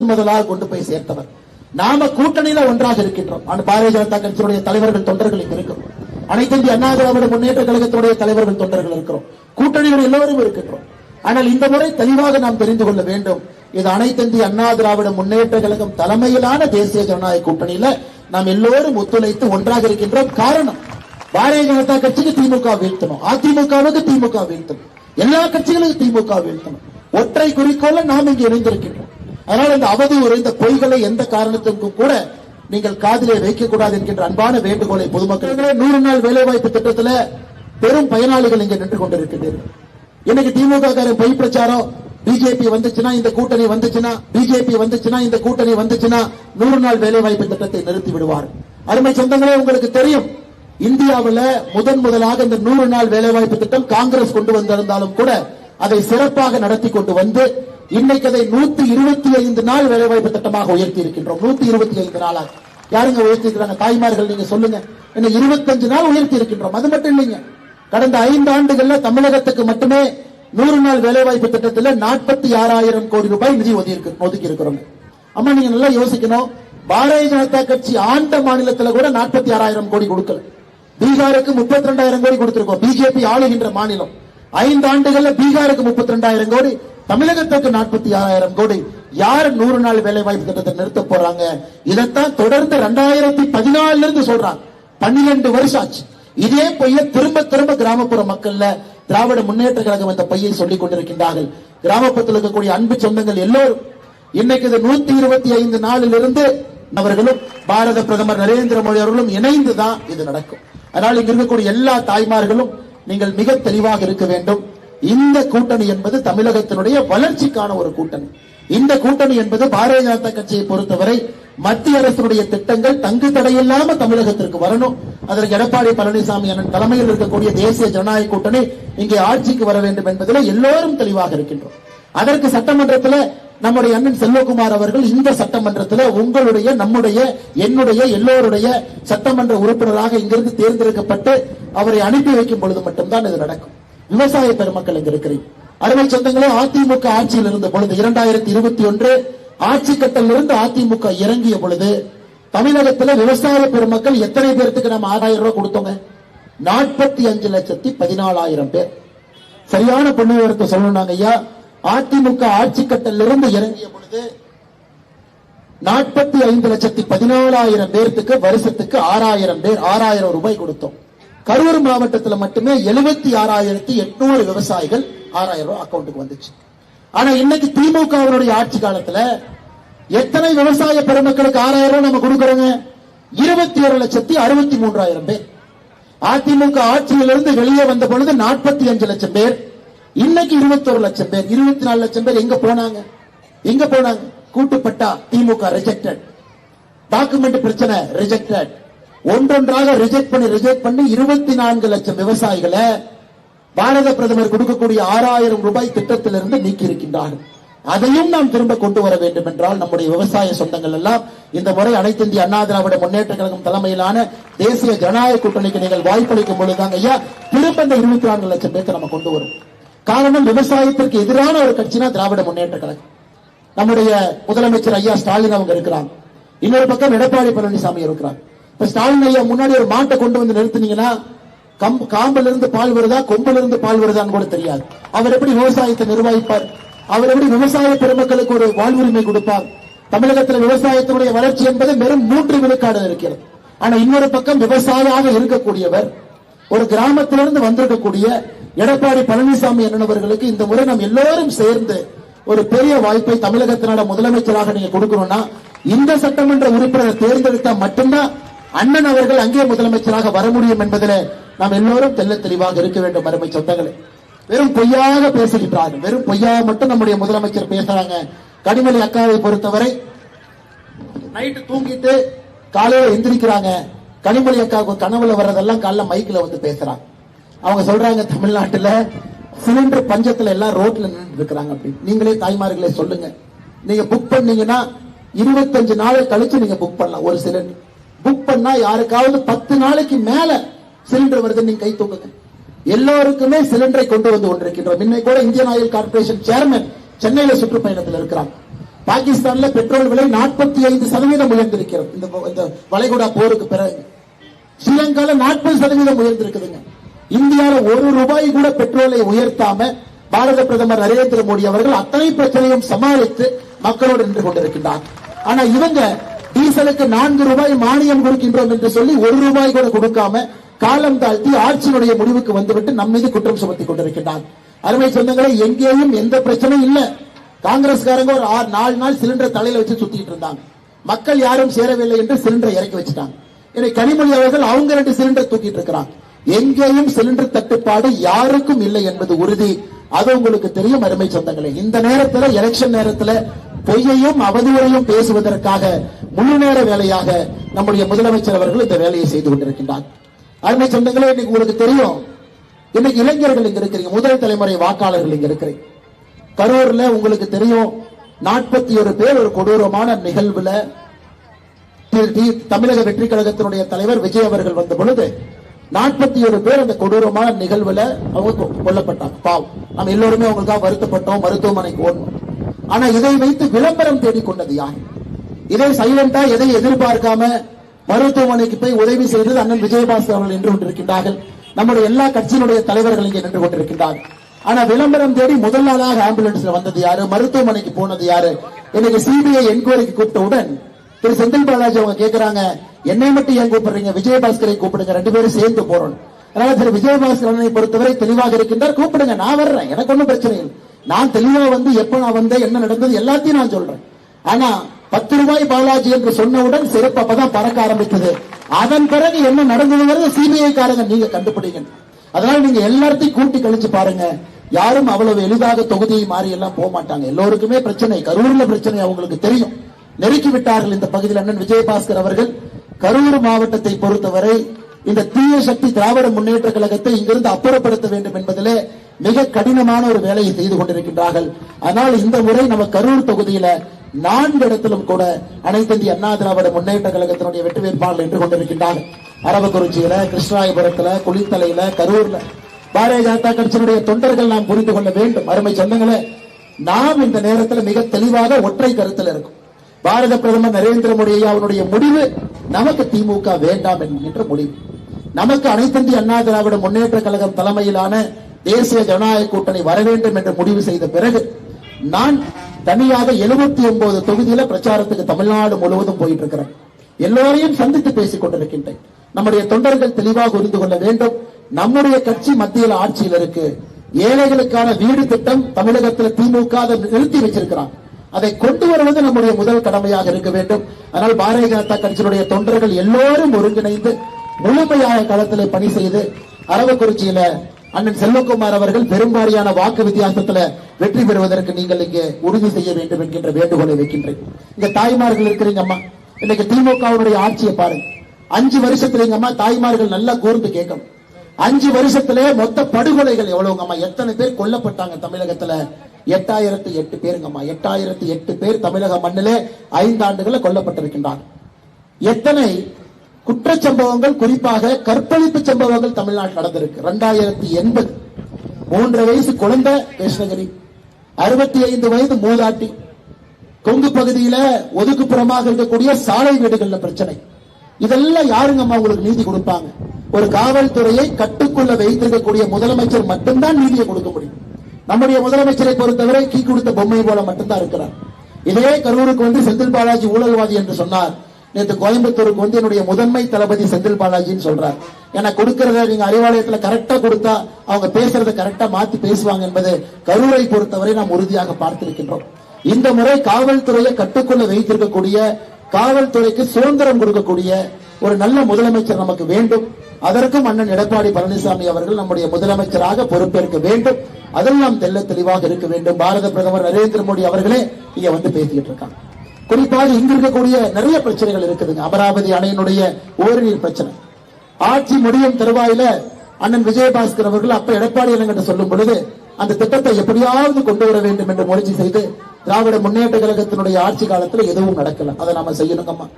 முதலாக கொண்டு போய் சேர்த்தவர். நாம கூட்டணியில ஒன்றாக இருக்கின்றோம். பாரதிய ஜனதா கட்சியுடைய தலைவர்கள் தொண்டர்கள் இங்க இருக்கிறோம். அனைத்து இந்திய அண்ணா திராவிட முன்னேற்ற கழகத்துடைய தலைவர்கள் தொண்டர்கள் இருக்கிறோம். கூட்டணிகள் எல்லோரும் இருக்கின்றோம். ஆனால் இந்த முறை தெளிவாக நாம் தெரிந்து கொள்ள வேண்டும், இது அனைத்து இந்திய அண்ணா திராவிட முன்னேற்ற கழகம் தலைமையிலான தேசிய ஜனநாயக கூட்டணியில நாம் எல்லோரும் ஒத்துழைத்து ஒன்றாக இருக்கின்றோம். காரணம், பாரதிய ஜனதா கட்சிக்கு திமுக வீழ்த்தணும், அதிமுகவுக்கு திமுக வீழ்த்தணும், எல்லா கட்சிகளுக்கும் திமுக வீழ்த்தணும். ஒற்றை குறிக்கோள நாம் இங்கு இணைந்திருக்கின்றோம். அதனால் இந்த அவதூறு, இந்த பொய்களை எந்த காரணத்திற்கும் கூட நீங்கள் காதிலே வைக்கக்கூடாது என்கின்ற அன்பான வேண்டுகோளை பொதுமக்கள் 100 நாள் வேலைவாய்ப்பு திட்டத்தில் பெரும் பயனாளிகள் இங்கே நின்று கொண்டிருக்கின்றனர். இன்னைக்கு திமுக காரன் பொய் பிரச்சாரம், பிஜேபி வந்துச்சுன்னா இந்த கூட்டணி வந்துச்சுன்னா, பிஜேபி வந்துச்சுன்னா இந்த கூட்டணி வந்துச்சுன்னா 100 நாள் வேலைவாய்ப்பு திட்டத்தை நிறுத்தி விடுவார். அருமை சொந்தங்களே, உங்களுக்கு தெரியும், இந்தியாவில் முதலாக இந்த 100 நாள் வேலைவாய்ப்பு திட்டம் காங்கிரஸ் கொண்டு வந்திருந்தாலும் கூட அதை சிறப்பாக நடத்தி கொண்டு வந்து இன்னைக்கு அதை 125 நாள் வேலைவாய்ப்பு திட்டமாக உயர்த்தி இருக்கின்றோம். 125 நாளாக யாருங்க உயர்த்தி இருக்கிறாங்க? தாய்மார்கள், நீங்க சொல்லுங்க. 25 நாள் உயர்த்தி இருக்கின்றோம். அது மட்டும் இல்லைங்க, கடந்த 5 ஆண்டுகள்ல தமிழகத்துக்கு மட்டுமே 100 நாள் வேலைவாய்ப்பு திட்டத்தில் 46,000 கோடி ரூபாய் நிதி ஒதுக்கி இருக்கிறோம். அம்மா, நீங்க நல்லா யோசிக்கணும். பாரதிய ஜனதா கட்சி ஆண்ட மாநிலத்தில் கூட 46,000 கோடி கொடுக்கல. பீகாருக்கு 32,000 கோடி கொடுத்திருக்கோம். பிஜேபி ஆளுகின்ற மாநிலம். 5 ஆண்டுகள்ல பீகாருக்கு 32,000 கோடி, தமிழகத்துக்கு 46,000 கோடி. யார் 100 நாள் வேலைவாய்ப்பு திட்டத்தை நிறுத்த போறாங்க? இதைத்தான் தொடர்ந்து 2014 இருந்து சொல்றாங்க. 12 வருஷம் ஆச்சு. இதே பொய்ய திரும்ப திரும்ப கிராமப்புற மக்கள்ல திராவிட முன்னேற்ற கழகம் இந்த பொய்யை சொல்லிக் கொண்டிருக்கின்றார்கள். கிராமப்புறத்தில் இருக்கக்கூடிய அன்பு சொந்தங்கள் எல்லோரும் இன்னைக்கு 125 நாளில் இருந்து அவர்களும் பாரத பிரதமர் நரேந்திர மோடி அவர்களும் இணைந்துதான் இது நடக்கும். அதனால் இங்க இருக்கக்கூடிய எல்லா தாய்மார்களும் நீங்கள் மிக தெளிவாக இருக்க வேண்டும். இந்த கூட்டணி என்பது தமிழகத்தினுடைய வளர்ச்சிக்கான ஒரு கூட்டணி. இந்த கூட்டணி என்பது பாரதிய ஜனதா கட்சியை பொறுத்தவரை மத்திய அரசுடைய திட்டங்கள் தங்கு தடையில்லாம தமிழகத்திற்கு வரணும். அதற்கு எடப்பாடி பழனிசாமி அண்ணன் தலைமையில் இருக்கக்கூடிய தேசிய ஜனநாயக கூட்டணி இங்கே ஆட்சிக்கு வர வேண்டும் என்பதில் எல்லோரும் தெளிவாக இருக்கின்றோம். அதற்கு சட்டமன்றத்தில் நம்முடைய அண்ணன் செல்வகுமார் அவர்கள் இந்த சட்டமன்றத்தில் உங்களுடைய, நம்முடைய, என்னுடைய, எல்லோருடைய சட்டமன்ற உறுப்பினராக இங்கிருந்து தேர்ந்தெடுக்கப்பட்டு அவரை அனுப்பி வைக்கும் பொழுது மட்டும்தான் இது நடக்கும். விவசாய பெருமக்கள் இங்க இருக்கிறீங்க. அருமை சொந்தங்களே, அதிமுக ஆட்சியில் இருந்த பொழுது 2021 ஆட்சி கட்டலிருந்து அதிமுக இறங்கிய பொழுது தமிழகத்தில் விவசாய பெருமக்கள் எத்தனை பேருக்கு நம்ம 6,000 ரூபாய் கொடுத்தோங்க? 45,14,000 பேர். சரியான புள்ளிவிவரத்தை சொல்லணும் ஐயா. அதிமுக ஆட்சி கட்டலிருந்து இறங்கிய பொழுது 45,14,000 பேருக்கு வருஷத்துக்கு 6,000 ரூபாய் கொடுத்தோம். கரூர் மாவட்டத்தில் மட்டுமே 76,800 விவசாயிகள் 6,000 ரூபாய் அக்கௌண்ட்டுக்கு வந்துச்சு. ஆனா இன்னைக்கு திமுகவினுடைய ஆட்சி காலத்துல எத்தனை விவசாய பெருமக்களுக்கு 6,000 ரூபாய் நம்ம கொடுக்கிறோங்க? 21,63,000 பேர். அதிமுக ஆட்சியிலிருந்து வெளியே வந்த பொழுது 45 லட்சம் பேர், இன்னைக்கு 21 லட்சம் பேர். 24 லட்சம் பேர் எங்க போனாங்க? கூட்டுப்பட்டா திமுக ரிஜெக்டட், டாக்குமெண்ட் பிரச்சனை ரிஜெக்டட், ஒன்றொன்றாக ரிஜெக்ட் பண்ணி 24 லட்சம் விவசாயிகளை பாரத பிரதமர் கொடுக்கக்கூடிய 6,000 ரூபாய் திட்டத்திலிருந்து நீக்கி இருக்கின்றார்கள். அதையும் நாம் திரும்ப கொண்டு வர வேண்டும் என்றால் நம்முடைய விவசாய சொந்தங்கள் எல்லாம் இந்த முறை அனைத்து இந்திய அண்ணா திராவிட முன்னேற்ற கழகம் தலைமையிலான தேசிய ஜனநாயக கூட்டணிக்கு நீங்கள் வாய்ப்பளிக்கும் பொழுதுதாங்க ஐயா திரும்ப இந்த 24 லட்சம் பேருக்கு நம்ம கொண்டு வரும். காரணம், விவசாயத்திற்கு எதிரான ஒரு கட்சினா திராவிட முன்னேற்ற கழகம். நம்முடைய முதலமைச்சர் ஐயா ஸ்டாலின் அவங்க இருக்கிறாங்க. இன்னொரு பக்கம் எடப்பாடி பழனிசாமி இருக்கிறாங்க. இப்ப ஸ்டாலின் ஐயா முன்னாடி ஒரு மாட்டை கொண்டு வந்து நிறுத்தினீங்கன்னா காம்பில் இருந்து பால் வருதா, கொம்பில் இருந்து பால் வருதான்னு கூட தெரியாது. அவர் எப்படி விவசாயத்தை நிர்வகிப்பார்? அவர் எப்படி விவசாய பெருமக்களுக்கு ஒரு வாழ்வுரிமை கொடுப்பார்? தமிழகத்தில் விவசாயத்தினுடைய வளர்ச்சி என்பது வெறும் 3 விழுக்காடு இருக்கிறது. ஆனா இன்னொரு பக்கம் விவசாயியாக இருக்கக்கூடியவர், ஒரு கிராமத்திலிருந்து வந்திருக்கக்கூடிய எடப்பாடி பழனிசாமி என்னவர்களுக்கு இந்த முறை நாம் எல்லோரும் சேர்ந்து ஒரு பெரிய வாய்ப்பை தமிழகத்தினோட முதலமைச்சராக நீங்க கொடுக்கணும்னா இந்த சட்டமன்ற உறுப்பினர் தேர்ந்தெடுத்தா மட்டும்தான் அண்ணன் அவர்கள் அங்கே முதலமைச்சராக வர முடியும் என்பதில் நாம் எல்லோரும் தெல்ல தெளிவாக இருக்க வேண்டும். அருமை சொந்தங்களே, வெறும் பொய்யாக பேசுகின்றார்கள். வெறும் பொய்யாக மட்டும் நம்முடைய முதலமைச்சர் பேசுறாங்க. கனிமொழி அக்காவை பொறுத்தவரை நைட்டு தூங்கிட்டு காலையில எந்திரிக்கிறாங்க. கனிமொழி அக்காவுக்கு கனவுல வர்றதெல்லாம் காலைல மைக்ல வந்து பேசுறாங்க. அவங்க சொல்றாங்க, தமிழ்நாட்டுல சிலிண்டர் பஞ்சத்துல எல்லாம் ரோட்ல நின்று இருக்கிறாங்க அப்படின்னு. நீங்களே தாய்மார்களே சொல்லுங்க, நீங்க புக் பண்ணீங்கன்னா 25 நாளை கழிச்சு நீங்க புக் பண்ணலாம். ஒரு சிலிண்டர் புக் பண்ணா யாருக்காவது 10 நாளைக்கு மேல சிலிண்டர் வருது, நீங்க கை தூக்குங்க. எல்லோருக்குமே சிலிண்டரை கொண்டு வந்து கொண்டிருக்கின்றோம். இன்னைக்கு கூட இந்தியன் ஆயில் கார்பரேஷன் சேர்மன் சென்னையில சுற்றுப்பயணத்தில் இருக்கிறாங்க. பாகிஸ்தான்ல பெட்ரோல் விலை 45% உயர்ந்திருக்கிறது இந்த வளைகுடா போருக்கு பிறகு. ஸ்ரீலங்கால 40% உயர்ந்திருக்குதுங்க. இந்தியாவில் ₹1 கூட பெட்ரோலை உயர்த்தாம பாரத பிரதமர் நரேந்திர மோடி அவர்கள் அத்தனை பிரச்சனையும் சமாளித்து மக்களோடு நின்று கொண்டிருக்கின்றார். ஆனா இவங்க டீசலுக்கு ₹4 மானியம் கொடுக்கின்றோம் என்று சொல்லி ₹1 கூட கொடுக்காம காலம் தாழ்த்தி ஆட்சியினுடைய முடிவுக்கு வந்துவிட்டு நம்ம மீது குற்றம் சுமத்தி கொண்டிருக்கின்றார். அருமை சொந்தங்களே, எங்கேயும் எந்த பிரச்சனையும் இல்ல. காங்கிரஸ்காரங்க ஒரு 4 நாள் சிலிண்டர் தலையில வச்சு சுத்திட்டு இருந்தாங்க. மக்கள் யாரும் சேரவில்லை என்று சிலிண்டரை இறக்கி வச்சுட்டாங்க. கனிமொழி அவர்கள் அவங்க 2 சிலிண்டர் தூக்கிட்டு இருக்கிறாங்க. எங்கேயும் சிலிண்டர் தட்டுப்பாடு யாருக்கும் இல்லை என்பது உறுதி. அது உங்களுக்கு தெரியும் அருமை சொந்தங்களே. இந்த நேரத்தில் எலெக்ஷன் நேரத்தில் பொய்யையும் அவதூறையும் பேசுவதற்காக முழு நேர வேலையாக நம்முடைய முதலமைச்சர் அவர்கள் இந்த வேலையை செய்து கொண்டிருக்கின்றார். அருமை சொந்தங்களே, இன்னைக்கு உங்களுக்கு தெரியும், இன்னைக்கு இளைஞர்கள் இங்க இருக்கிறீங்க, முதல் தலைமுறை வாக்காளர்கள் இங்க இருக்கிறீங்க. கரூர்ல உங்களுக்கு தெரியும் 41 பேர் ஒரு கொடூரமான நிகழ்வுல தமிழக வெற்றி கழகத்தினுடைய தலைவர் விஜய் அவர்கள் வந்த பொழுது 41 பேர் அந்த கொடூரமான நிகழ்வுல அவங்க கொல்லப்பட்டாங்க. பாவம், நம்ம எல்லோருமே அவங்களுக்காக வருத்தப்பட்டோம், மருத்துவமனைக்கு ஓடணும். ஆனா இதை வைத்து விளம்பரம் தேடிக்கொண்டது யார்? இதை சைலண்டா எதை எதிர்பார்க்காம மருத்துவமனைக்கு போய் உதவி செய்தது அண்ணன் விஜயபாஸ்கர் அவர்கள் நின்று கொண்டிருக்கின்றார்கள். நம்முடைய எல்லா கட்சியினுடைய தலைவர்கள் இங்கே நின்று கொண்டிருக்கின்றார்கள். ஆனா விளம்பரம் தேடி முதல் நாளாக ஆம்புலன்ஸ்ல வந்தது யாரு? மருத்துவமனைக்கு போனது யாரு? இன்னைக்கு சிபிஐ என்கொயரிக்கு கூப்பிட்டவுடன் திரு செந்தில் பாலாஜி அவங்க கேட்கிறாங்க, என்னை மட்டும் ஏன் கூப்பிடுறீங்க, விஜயபாஸ்கரை கூப்பிடுங்க, 2 பேரும் சேர்ந்து போறோம். அதனால திரு விஜயபாஸ்கரனை பொறுத்தவரை தெளிவாக இருக்கின்றார். கூப்பிடுங்க, நான் வர்றேன், எனக்கு ஒன்றும் பிரச்சனை இல்லை. நான் தெளிவா வந்து எப்ப நான் வந்தேன், என்ன நடந்தது எல்லாத்தையும் நான் சொல்றேன். ஆனா ₹10 பாலாஜி என்று சொன்னவுடன் சிறப்பு அப்பதான் பறக்க ஆரம்பித்தது. அதன் பிறகு என்ன நடந்ததுங்கிறது சிபிஐ காரங்க நீங்க கண்டுபிடிங்க. அதனால நீங்க எல்லாத்தையும் கூட்டி கழிச்சு பாருங்க. யாரும் அவ்வளவு எளிதாக தொகுதியை மாறி எல்லாம் போக மாட்டாங்க. எல்லோருக்குமே பிரச்சனை, கரூர்ல பிரச்சனை அவங்களுக்கு தெரியும். நெருக்கி விட்டார்கள் இந்த பகுதியில் அண்ணன் விஜயபாஸ்கர் அவர்கள். கரூர் மாவட்டத்தை பொறுத்தவரை இந்த தீய சக்தி திராவிட முன்னேற்ற கழகத்தை இங்கிருந்து அப்புறப்படுத்த வேண்டும் என்பதிலே மிக கடினமான ஒரு வேலையை செய்து கொண்டிருக்கின்றார்கள். ஆனால் இந்த முறை நம்ம கரூர் தொகுதியில 4 இடத்திலும் கூட அனைத்து இந்திய அண்ணா திராவிட முன்னேற்ற கழகத்தினுடைய வெற்றி வேட்பாளர் நின்று கொண்டிருக்கின்றார்கள். அரவக்குறிச்சியில, கிருஷ்ணாயபுரத்துல, குளித்தலையில, கரூர்ல பாரதிய ஜனதா கட்சியினுடைய தொண்டர்கள் நாம் புரிந்து கொள்ள வேண்டும். அருமை சொந்தங்களே, நாம் இந்த நேரத்தில் மிக தெளிவாக ஒற்றை கருத்தில் இருக்கும். பாரத பிரதமர் நரேந்திர மோடி அவருடைய முடிவு நமக்கு திமுக வேண்டாம் என்கின்ற முடிவு. நமக்கு அனைத்து இந்திய அண்ணா திராவிட முன்னேற்ற கழகம் தலைமையிலான தேசிய ஜனநாயக கூட்டணி வர வேண்டும் என்று முடிவு செய்த பிறகு நான் தனியாக 79 தொகுதியில பிரச்சாரத்துக்கு தமிழ்நாடு முழுவதும் போயிட்டு இருக்கிறேன். எல்லோரையும் சந்தித்து பேசிக் கொண்டிருக்கின்றேன். நம்முடைய தொண்டர்கள் தெளிவாக புரிந்து கொள்ள வேண்டும். நம்முடைய கட்சி மத்தியில் ஆட்சியில் இருக்கு. ஏழைகளுக்கான வீடு திட்டம் தமிழகத்தில் திமுக அதை நிறுத்தி வச்சிருக்கிறான். அதை கொண்டு வருவது நம்முடைய முதல் கடமையாக இருக்க வேண்டும். அதனால் பாரதிய ஜனதா கட்சியினுடைய தொண்டர்கள் எல்லோரும் ஒருங்கிணைந்து முழுமையாக களத்தில் பணி செய்து அரவக்குறிச்சியில அண்ணன் செல்வகுமார் அவர்கள் பெரும்பாலான வாக்கு வித்தியாசத்தில் வெற்றி பெறுவதற்கு நீங்கள் இங்கே உறுதி செய்ய வேண்டும் என்கின்ற வேண்டுகோளை வைக்கின்றேன். இங்க தாய்மார்கள் இருக்கிறீங்க அம்மா, இன்னைக்கு திமுகவுடைய ஆட்சியை பாருங்க. 5 வருஷத்துல அம்மா தாய்மார்கள் நல்லா கூர்ந்து கேட்கணும். 5 வருஷத்துல மொத்த படுகொலைகள் எவ்வளவுங்க அம்மா? எத்தனை பேர் கொல்லப்பட்டாங்க தமிழகத்துல? 8008 பேருங்கம்மா. 8008 பேர் தமிழக மண்ணிலே 5 ஆண்டுகள் கொல்லப்பட்டிருக்கின்றார். எத்தனை குற்றச்சம்பவங்கள், குறிப்பாக கற்பழிப்பு சம்பவங்கள் தமிழ்நாட்டில் நடந்திருக்கு. 2080 3 வயசு குழந்தை கிருஷ்ணகிரி, 65 வயது மூதாட்டி, கொங்கு பகுதியில ஒதுக்குப்புறமாக இருக்கக்கூடிய சாலை வீடுகள்ல பிரச்சனை. இதெல்லாம் யாருங்கம்மா உங்களுக்கு நீதி கொடுப்பாங்க? ஒரு காவல்துறையை கட்டுக்குள்ள வைத்திருக்கக்கூடிய முதலமைச்சர் மட்டும்தான் நீதியை கொடுக்க முடியும். நம்முடைய முதலமைச்சரை பொறுத்தவரை கீ கொடுத்த பொம்மை போல மட்டும்தான் இருக்கிறார். இதே கரூருக்கு வந்து செந்தில் பாலாஜி ஊழல்வாதி என்று சொன்னார். நேற்று கோயம்புத்தூருக்கு வந்து என்னுடைய முதன்மை தளபதி செந்தில் பாலாஜின்னு சொல்றார். ஏன்னா கொடுக்கறத நீங்க அறிவாலயத்தில் கரெக்டா கொடுத்தா அவங்க பேசுறதை கரெக்டா மாத்தி பேசுவாங்க என்பது கரூரை பொறுத்தவரை நாம் உறுதியாக பார்த்திருக்கின்றோம். இந்த முறை காவல்துறையை கட்டுக்குள்ள வைத்திருக்கக்கூடிய, காவல்துறைக்கு சுதந்திரம் கொடுக்கக்கூடிய ஒரு நல்ல முதலமைச்சர் நமக்கு வேண்டும். அதற்கும் அண்ணன் எடப்பாடி பழனிசாமி அவர்கள் நம்முடைய முதலமைச்சராக பொறுப்பேற்க வேண்டும். அதெல்லாம் தெல்ல தெளிவாக இருக்க வேண்டும். பாரத பிரதமர் நரேந்திர மோடி அவர்களே இங்க வந்து பேசிக்கிட்டு இருக்காங்க. குறிப்பாக இங்க இருக்கக்கூடிய நிறைய பிரச்சனைகள் இருக்குதுங்க. அமராவதி அணையினுடைய ஓரிநீர் பிரச்சனை, ஆட்சி முடியும் தருவாயில அண்ணன் விஜயபாஸ்கர் அவர்கள் அப்ப எடப்பாடி என்கிட்ட சொல்லும் பொழுது அந்த திட்டத்தை எப்படியாவது கொண்டு வர வேண்டும் என்று முயற்சி செய்து திராவிட முன்னேற்ற கழகத்தினுடைய ஆட்சி காலத்தில் எதுவும் நடக்கல. அதை நாம செய்யணுங்கம்மா.